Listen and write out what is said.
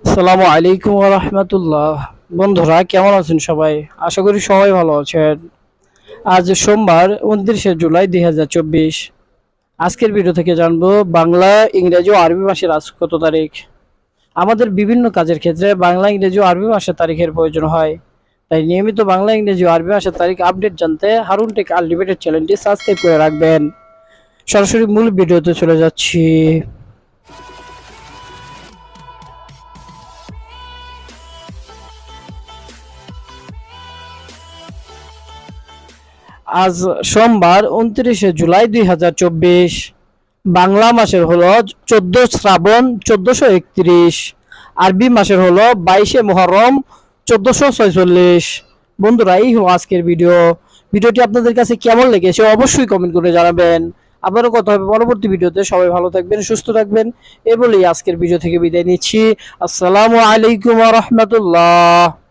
আসসালামু আলাইকুম ওয়া রাহমাতুল্লাহ। বন্ধুরা কেমন আছেন সবাই? আশা করি সবাই ভালো আছেন। আজ সোমবার 29শে জুলাই 2024। আজকের ভিডিও থেকে জানবো বাংলা, ইংরেজি ও আরবি মাসের আজ কত তারিখ। আমাদের বিভিন্ন কাজের ক্ষেত্রে বাংলা, ইংরেজি ও আরবি মাসের তারিখের প্রয়োজন হয়। তাই নিয়মিত বাংলা, ইংরেজি ও আরবি মাসের তারিখ আপডেট জানতে হারুন টেক আনলিমিটেড চ্যানেলটি সাবস্ক্রাইব করে রাখবেন। সরাসরি মূল ভিডিওতে চলে যাচ্ছি। আজ সোমবার 29শে জুলাই 2024। বাংলা মাসের হলো 14 শ্রাবণ 1431। আরবি মাসের হলো 22শে মুহররম 1446। বন্ধুরা এই হলো আজকের ভিডিওটি আপনাদের কাছে কেমন লেগেছে অবশ্যই কমেন্ট করে জানাবেন। আবারও কথা হবে পরবর্তী ভিডিওতে। সবাই ভালো থাকবেন, সুস্থ থাকবেন। এই বলেই আজকের ভিডিও থেকে বিদায় নিচ্ছি। আসসালামু আলাইকুম ওয়া রাহমাতুল্লাহ।